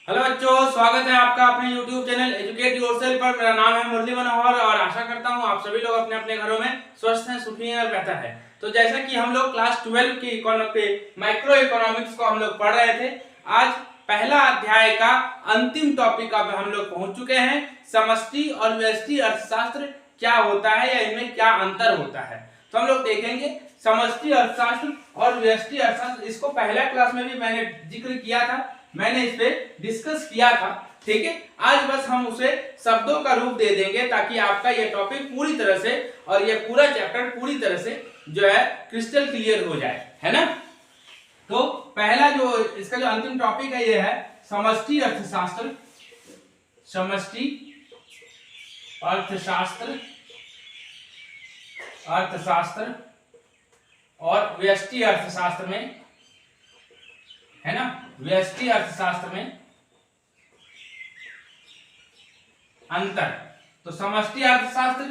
Hello बच्चों, स्वागत है आपका अपने YouTube चैनल एजुकेट योरसेल्फ पर। मेरा नाम है मुरली मनोहर और आशा करता हूँ आप सभी लोग अपने अपने घरों में स्वस्थ हैं, सुखी हैं और बेहतर है। तो जैसा कि हम लोग क्लास 12 की माइक्रो इकोनॉमिक्स को हम लोग पढ़ रहे थे, आज पहला अध्याय का अंतिम टॉपिक अब हम लोग पहुंच चुके हैं। समष्टि और व्यष्टि अर्थशास्त्र क्या होता है या इनमें क्या अंतर होता है, तो हम लोग देखेंगे समष्टि अर्थशास्त्र और व्यष्टि अर्थशास्त्र। इसको पहला क्लास में भी मैंने जिक्र किया था, मैंने इस पे डिस्कस किया था। ठीक है, आज बस हम उसे शब्दों का रूप दे देंगे ताकि आपका ये टॉपिक पूरी तरह से और ये पूरा चैप्टर पूरी तरह से जो है क्रिस्टल क्लियर हो जाए, है ना। तो पहला जो इसका जो अंतिम टॉपिक है ये है समष्टि अर्थशास्त्र। समष्टि अर्थशास्त्र और व्यष्टि अर्थशास्त्र में, है ना, व्यष्टि अर्थशास्त्र में अंतर। तो समष्टि अर्थशास्त्र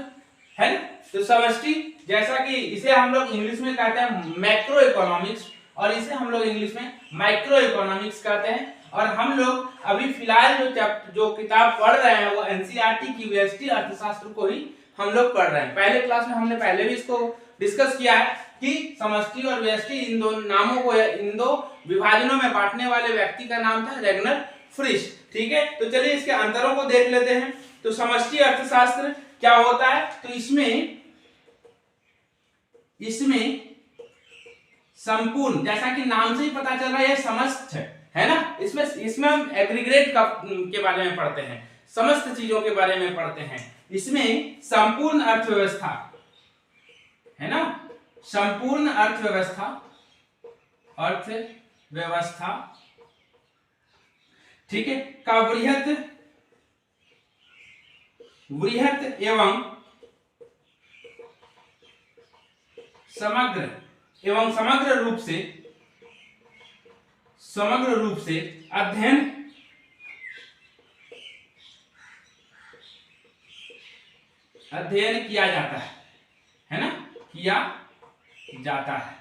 है ना, तो समष्टि जैसा कि इसे हम लोग इंग्लिश में कहते हैं मैक्रो इकोनॉमिक्स और इसे हम लोग इंग्लिश में माइक्रो इकोनॉमिक्स कहते हैं। और हम लोग अभी फिलहाल जो किताब पढ़ रहे हैं वो एनसीईआरटी की व्यष्टि अर्थशास्त्र को ही हम लोग पढ़ रहे हैं। पहले क्लास में हमने पहले भी इसको डिस्कस किया है कि समष्टि और व्यष्टि इन दो नामों को, इन दो विभाजनों में बांटने वाले व्यक्ति का नाम था रेगनर फ्रिश। ठीक है, तो चलिए इसके अंतरों को देख लेते हैं। तो समष्टि अर्थशास्त्र क्या होता है, तो इसमें संपूर्ण, जैसा कि नाम से ही पता चल रहा है, समस्त है ना। इसमें हम एग्रीगेट के बारे में पढ़ते हैं, समस्त चीजों के बारे में पढ़ते हैं। इसमें संपूर्ण अर्थव्यवस्था, है ना, संपूर्ण अर्थव्यवस्था ठीक है, का वृहत एवं समग्र रूप से अध्ययन किया जाता है ना, किया जाता है।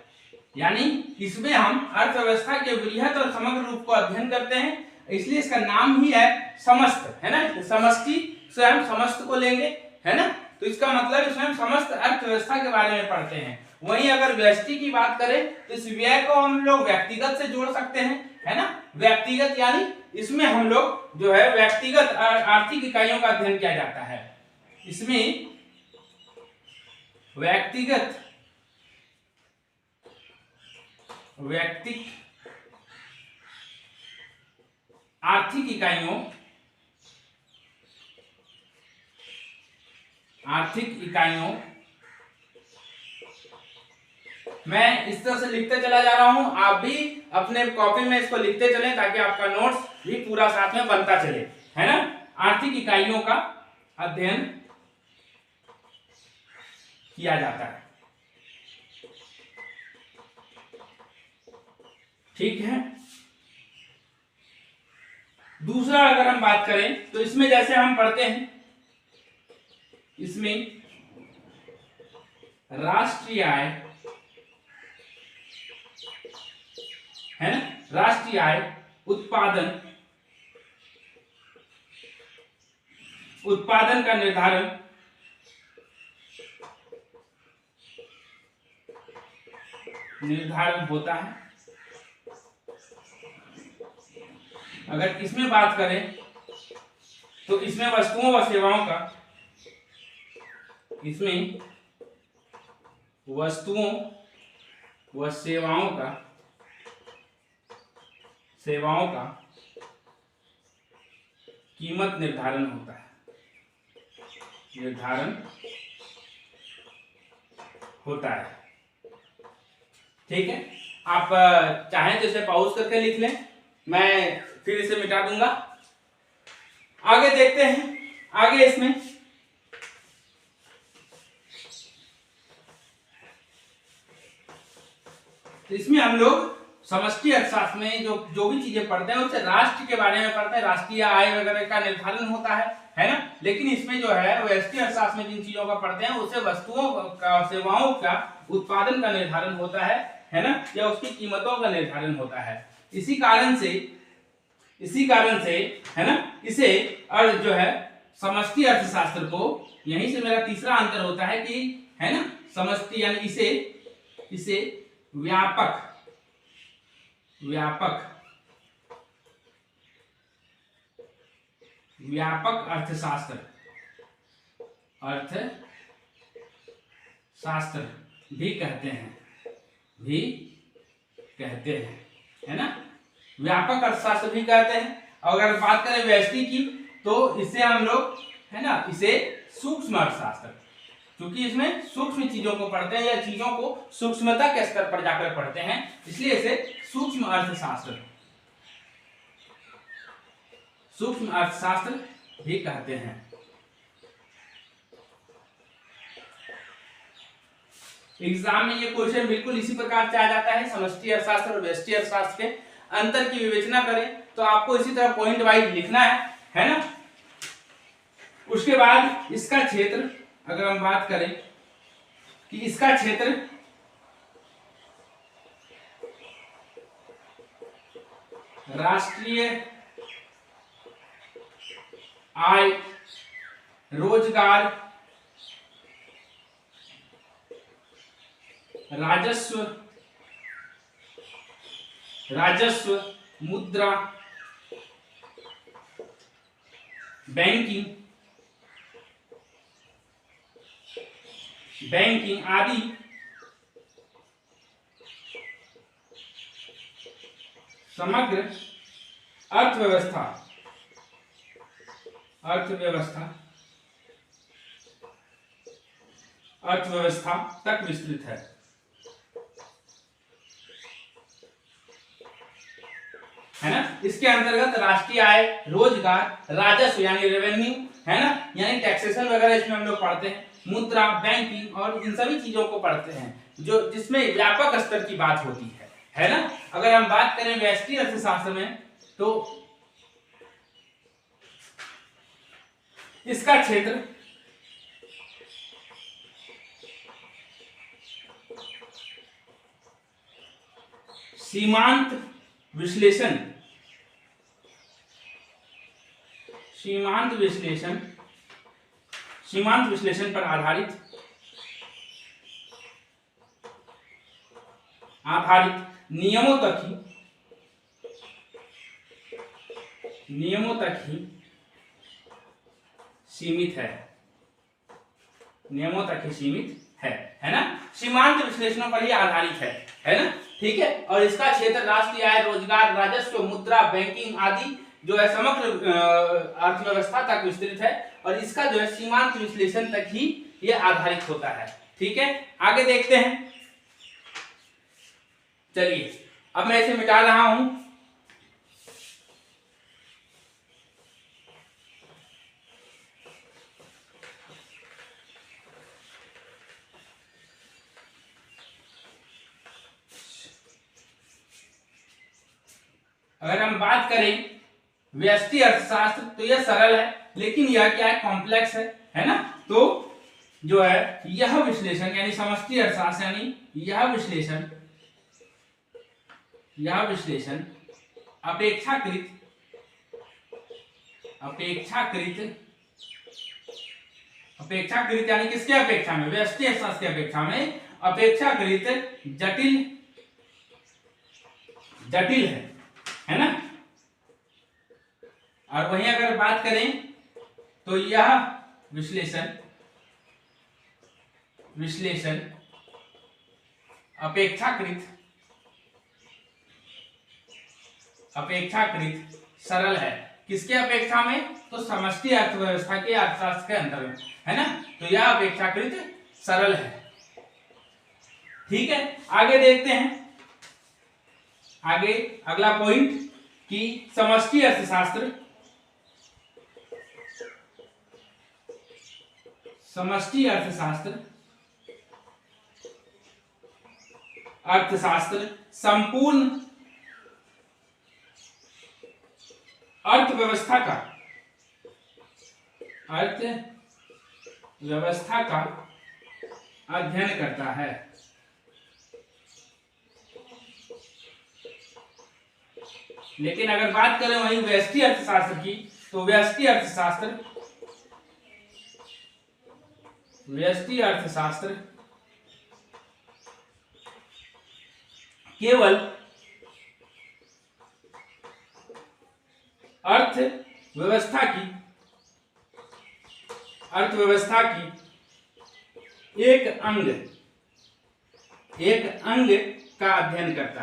यानी इसमें हम अर्थव्यवस्था के वृहत और समग्र रूप को अध्ययन करते हैं, इसलिए इसका नाम ही है समस्त, है ना। समष्टि से हम समस्त को लेंगे, है ना, तो इसका मतलब इसमें हम समस्त अर्थव्यवस्था के बारे में पढ़ते हैं। वहीं अगर व्यष्टि की बात करें तो इस व्यय को हम लोग व्यक्तिगत से जोड़ सकते हैं, है ना। व्यक्तिगत यानी इसमें हम लोग जो है व्यक्तिगत आर्थिक इकाइयों का अध्ययन किया जाता है। इसमें व्यक्तिगत आर्थिक इकाइयों मैं इस तरह से लिखते चला जा रहा हूं, आप भी अपने कॉपी में इसको लिखते चलें ताकि आपका नोट्स भी पूरा साथ में बनता चले, है ना। आर्थिक इकाइयों का अध्ययन किया जाता है, ठीक है। दूसरा अगर हम बात करें तो इसमें जैसे हम पढ़ते हैं, इसमें राष्ट्रीय आय, है ना, राष्ट्रीय आय, उत्पादन का निर्धारण होता है। अगर इसमें बात करें तो इसमें वस्तुओं व सेवाओं का, इसमें वस्तुओं व सेवाओं का कीमत निर्धारण होता है, ठीक है। आप चाहें तो इसे पॉज करके लिख लें, मैं फिर इसे मिटा दूंगा। आगे देखते हैं, आगे इसमें तो इसमें हम लोग समष्टि अर्थशास्त्र में जो भी चीजें पढ़ते हैं उससे राष्ट्र के बारे में पढ़ते हैं, राष्ट्रीय आय वगैरह का निर्धारण होता है ना। लेकिन इसमें जो है व्यष्टि अर्थशास्त्र में जिन चीजों का पढ़ते हैं उससे वस्तुओं का, सेवाओं का उत्पादन का निर्धारण होता है ना, या उसकी कीमतों का निर्धारण होता है। इसी कारण से इसी कारण से, है ना, इसे और जो है समष्टि अर्थशास्त्र को, यहीं से मेरा तीसरा अंतर होता है कि, है ना, समष्टि यानी इसे व्यापक अर्थशास्त्र भी कहते हैं, है ना, व्यापक अर्थशास्त्र भी कहते हैं। और अगर बात करें व्यष्टि की, तो इसे हम लोग, है ना, इसे सूक्ष्म अर्थशास्त्र, क्योंकि इसमें सूक्ष्म चीजों को पढ़ते हैं या चीजों को सूक्ष्मता के स्तर पर जाकर पढ़ते हैं, इसलिए इसे सूक्ष्म अर्थशास्त्र भी कहते हैं। एग्जाम में ये क्वेश्चन बिल्कुल इसी प्रकार से आ जाता है, समष्टि अर्थशास्त्र और व्यष्टि अर्थशास्त्र के अंतर की विवेचना करें तो आपको इसी तरह पॉइंट वाइज लिखना है ना। उसके बाद इसका क्षेत्र, अगर हम बात करें कि इसका क्षेत्र राष्ट्रीय आय, रोजगार, राजस्व, मुद्रा, बैंकिंग आदि समग्र अर्थव्यवस्था तक विस्तृत है ना। इसके अंतर्गत राष्ट्रीय आय, रोजगार, राजस्व यानी रेवेन्यू, है ना, यानी टैक्सेशन वगैरह इसमें हम लोग पढ़ते हैं, मुद्रा, बैंकिंग और इन सभी चीजों को पढ़ते हैं जो जिसमें व्यापक स्तर की बात होती है ना। अगर हम बात करें व्यष्टि अर्थशास्त्र में, तो इसका क्षेत्र सीमांत विश्लेषण पर आधारित नियमों तक ही सीमित है ना। सीमांत विश्लेषणों पर ही आधारित है ना, ठीक है। और इसका क्षेत्र राष्ट्रीय आय, रोजगार, राजस्व, मुद्रा, बैंकिंग आदि जो है समग्र अर्थव्यवस्था तक विस्तृत है, और इसका जो है सीमांत विश्लेषण तक ही ये आधारित होता है, ठीक है। आगे देखते हैं, चलिए अब मैं इसे मिटा रहा हूं। अगर हम बात करें व्यष्टि अर्थशास्त्र, तो यह सरल है, लेकिन यह क्या है, कॉम्प्लेक्स है ना। तो जो है यह विश्लेषण यानी समष्टि अर्थशास्त्र यानी यह विश्लेषण अपेक्षाकृत यानी किसके अपेक्षा में, व्यष्टि अर्थशास्त्र की अपेक्षा में अपेक्षाकृत जटिल है ना। और वहीं अगर बात करें तो यह विश्लेषण अपेक्षाकृत सरल है, किसके अपेक्षा में, तो समष्टि अर्थव्यवस्था के अर्थशास्त्र के अंदर में, है ना। तो यह अपेक्षाकृत सरल है, ठीक है। आगे देखते हैं, आगे अगला पॉइंट कि समष्टि अर्थशास्त्र संपूर्ण अर्थव्यवस्था का अध्ययन करता है। लेकिन अगर बात करें वही व्यष्टि अर्थशास्त्र की, तो व्यष्टि अर्थशास्त्र केवल अर्थव्यवस्था की एक अंग का अध्ययन करता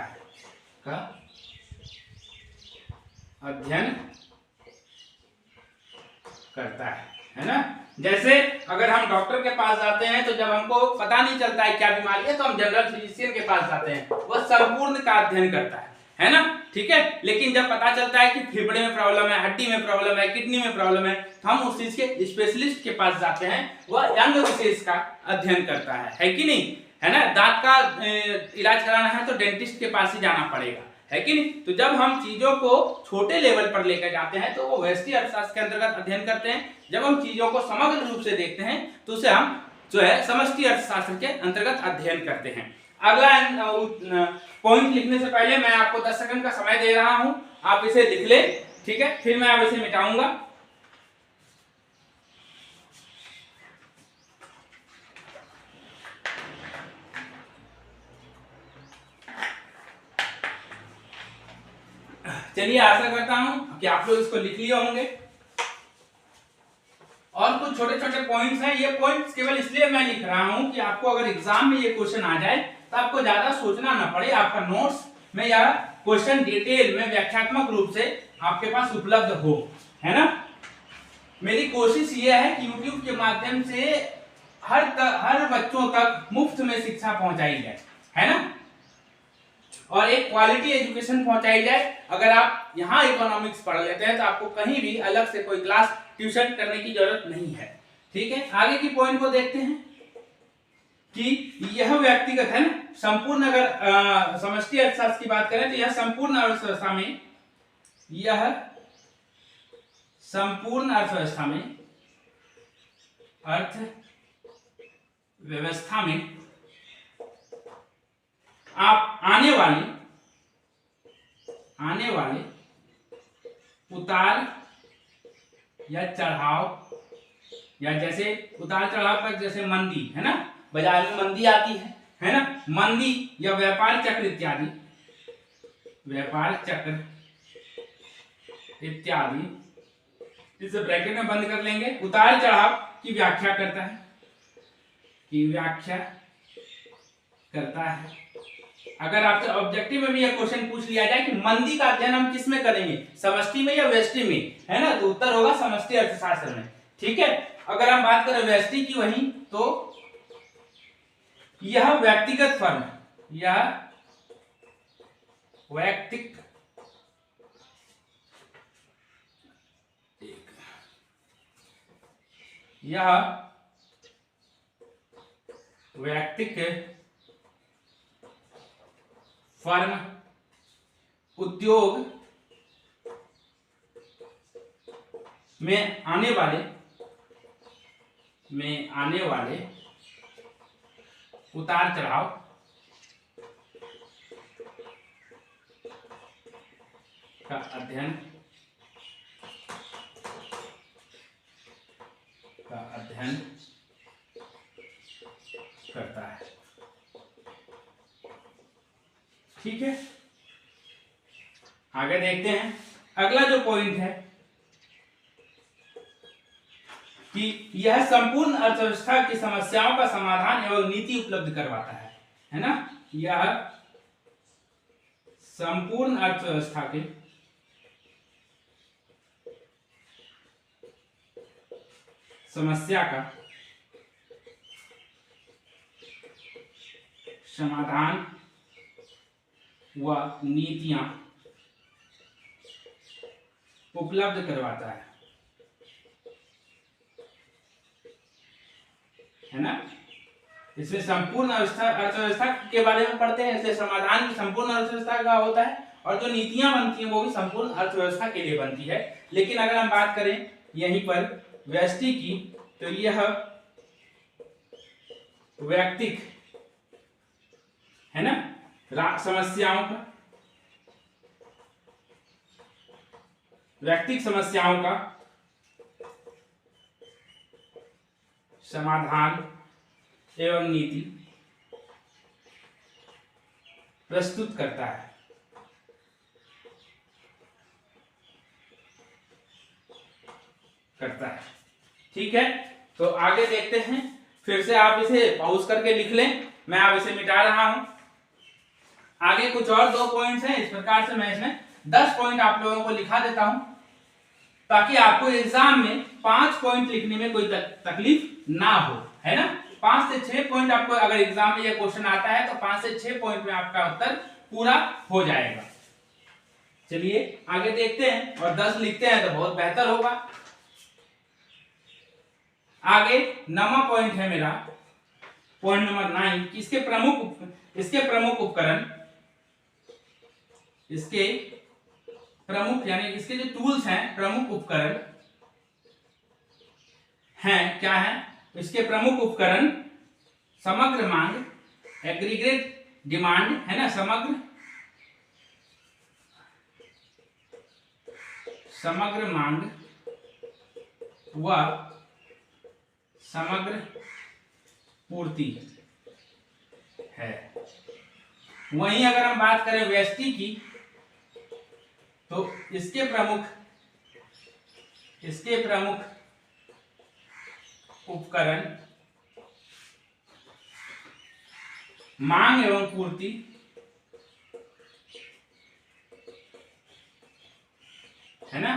है ना। जैसे अगर हम डॉक्टर के पास जाते हैं तो जब हमको पता नहीं चलता है क्या बीमारी है तो हम जनरल फिजिशियन के पास जाते हैं, वह संपूर्ण का अध्ययन करता है ना, ठीक है। लेकिन जब पता चलता है कि फेफड़े में प्रॉब्लम है, हड्डी में प्रॉब्लम है, किडनी में प्रॉब्लम है, तो हम उस चीज के स्पेशलिस्ट के पास जाते हैं, वह अंग विशेष का अध्ययन करता है कि नहीं, है ना। दांत का इलाज कराना है तो डेंटिस्ट के पास ही जाना पड़ेगा, है कि नहीं। तो जब हम चीजों को छोटे लेवल पर लेकर जाते हैं तो वो व्यष्टि अर्थशास्त्र के अंतर्गत अध्ययन करते हैं। जब हम चीजों को समग्र रूप से देखते हैं तो उसे हम जो है समष्टि अर्थशास्त्र के अंतर्गत अध्ययन करते हैं। अगला पॉइंट लिखने से पहले मैं आपको 10 सेकंड का समय दे रहा हूं, आप इसे लिख ले, ठीक है, फिर मैं अब इसे मिटाऊंगा। चलिए, आशा करता हूं कि आप लोग इसको लिख लिए होंगे। और कुछ छोटे छोटे पॉइंट्स हैं, ये पॉइंट्स केवल इसलिए मैं लिख रहा हूं कि आपको अगर एग्जाम में ये क्वेश्चन आ जाए तो आपको ज्यादा सोचना ना पड़े, आपका नोट्स में यह क्वेश्चन डिटेल में व्याख्यात्मक रूप से आपके पास उपलब्ध हो, है ना। मेरी कोशिश ये है कि YouTube के माध्यम से हर बच्चों तक मुफ्त में शिक्षा पहुंचाई जाए, है ना, और एक क्वालिटी एजुकेशन पहुंचाई जाए। अगर आप यहाँ इकोनॉमिक्स पढ़ लेते हैं तो आपको कहीं भी अलग से कोई क्लास ट्यूशन करने की जरूरत नहीं है, ठीक है। आगे की पॉइंट को देखते हैं कि यह व्यक्तिगत है ना, संपूर्ण अगर समष्टि अर्थशास्त्र की बात करें तो यह संपूर्ण अर्थव्यवस्था में आप आने वाले उतार या चढ़ाव, या जैसे उतार चढ़ाव का जैसे मंदी है ना, बाजार में मंदी आती है ना, मंदी या व्यापार चक्र इत्यादि, इसे ब्रैकेट में बंद कर लेंगे। उतार चढ़ाव की व्याख्या करता है। अगर आपसे ऑब्जेक्टिव में भी यह क्वेश्चन पूछ लिया जाए कि मंदी का अध्ययन हम किस में करेंगे, समष्टि में या व्यष्टि में, है ना, तो उत्तर होगा समष्टि अर्थशास्त्र में, ठीक है। अगर हम बात करें व्यष्टि की वही, तो यह व्यक्तिगत फर्म, वैयक्तिक फर्म उद्योग में आने वाले उतार चढ़ाव का अध्ययन करता है, ठीक है। आगे देखते हैं। अगला जो पॉइंट है कि यह संपूर्ण अर्थव्यवस्था की समस्याओं का समाधान एवं नीति उपलब्ध करवाता है ना। यह संपूर्ण अर्थव्यवस्था के समस्या का समाधान व नीतियां उपलब्ध करवाता है ना। इसमें संपूर्ण अर्थव्यवस्था के बारे में पढ़ते हैं, इसलिए समाधान संपूर्ण अर्थव्यवस्था का होता है और जो नीतियां बनती हैं वो भी संपूर्ण अर्थव्यवस्था के लिए बनती है। लेकिन अगर हम बात करें यहीं पर व्यष्टि की, तो यह वैयक्तिक है ना समस्याओं का व्यक्तिगत समस्याओं का समाधान एवं नीति प्रस्तुत करता है। ठीक है, तो आगे देखते हैं। फिर से आप इसे पॉज करके लिख लें, मैं अब इसे मिटा रहा हूं। आगे कुछ और 2 पॉइंट्स हैं, इस प्रकार से मैं इसमें 10 पॉइंट आप लोगों को लिखा देता हूं, ताकि आपको एग्जाम में 5 पॉइंट लिखने में कोई तकलीफ ना हो, है ना। 5 से 6 पॉइंट आपको अगर एग्जाम में यह क्वेश्चन आता है तो 5 से 6 पॉइंट में आपका उत्तर पूरा हो जाएगा। चलिए आगे देखते हैं, और 10 लिखते हैं तो बहुत बेहतर होगा। आगे 9वां पॉइंट है मेरा, पॉइंट नंबर 9, कि इसके प्रमुख उपकरण, इसके प्रमुख यानी इसके जो टूल्स हैं, प्रमुख उपकरण हैं, क्या है? इसके प्रमुख उपकरण समग्र मांग, एग्रीगेट डिमांड, है ना, समग्र मांग व समग्र पूर्ति है। वहीं अगर हम बात करें व्यष्टि की, तो इसके प्रमुख उपकरण मांग एवं पूर्ति, है ना,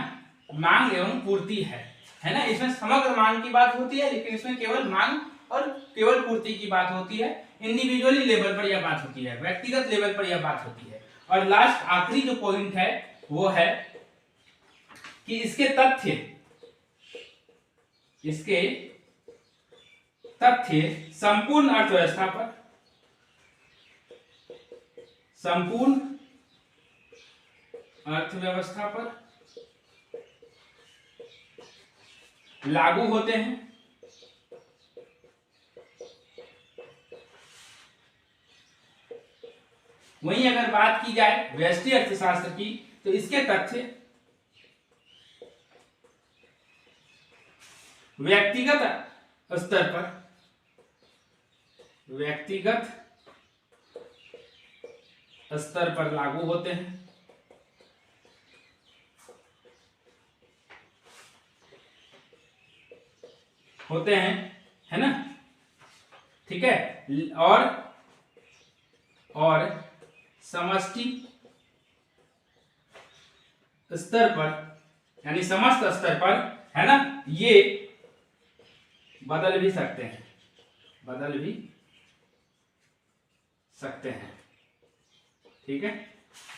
मांग एवं पूर्ति है ना। इसमें समग्र मांग की बात होती है, लेकिन इसमें केवल मांग और केवल पूर्ति की बात होती है। इंडिविजुअली लेवल पर यह बात होती है, व्यक्तिगत लेवल पर यह बात होती है। और लास्ट आखिरी जो पॉइंट है वो है कि इसके तथ्य संपूर्ण अर्थव्यवस्था पर लागू होते हैं। वहीं अगर बात की जाए व्यष्टि अर्थशास्त्र की, तो इसके तथ्य व्यक्तिगत स्तर पर लागू होते हैं। है ना, ठीक है। और समष्टि स्तर पर यानी समस्त स्तर पर, है ना, ये बदल भी सकते हैं। ठीक है,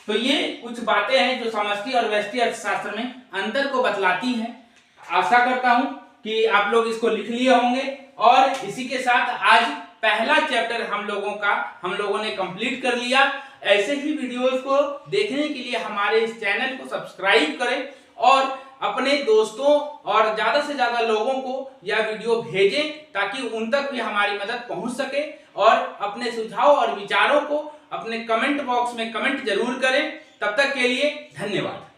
तो ये कुछ बातें हैं जो समष्टि और व्यष्टि अर्थशास्त्र में अंतर को बतलाती हैं। आशा करता हूं कि आप लोग इसको लिख लिए होंगे, और इसी के साथ आज पहला चैप्टर हम लोगों ने कंप्लीट कर लिया। ऐसे ही वीडियोस को देखने के लिए हमारे इस चैनल को सब्सक्राइब करें, और अपने दोस्तों और ज्यादा से ज्यादा लोगों को यह वीडियो भेजें, ताकि उन तक भी हमारी मदद पहुंच सके। और अपने सुझाव और विचारों को अपने कमेंट बॉक्स में कमेंट जरूर करें। तब तक के लिए धन्यवाद।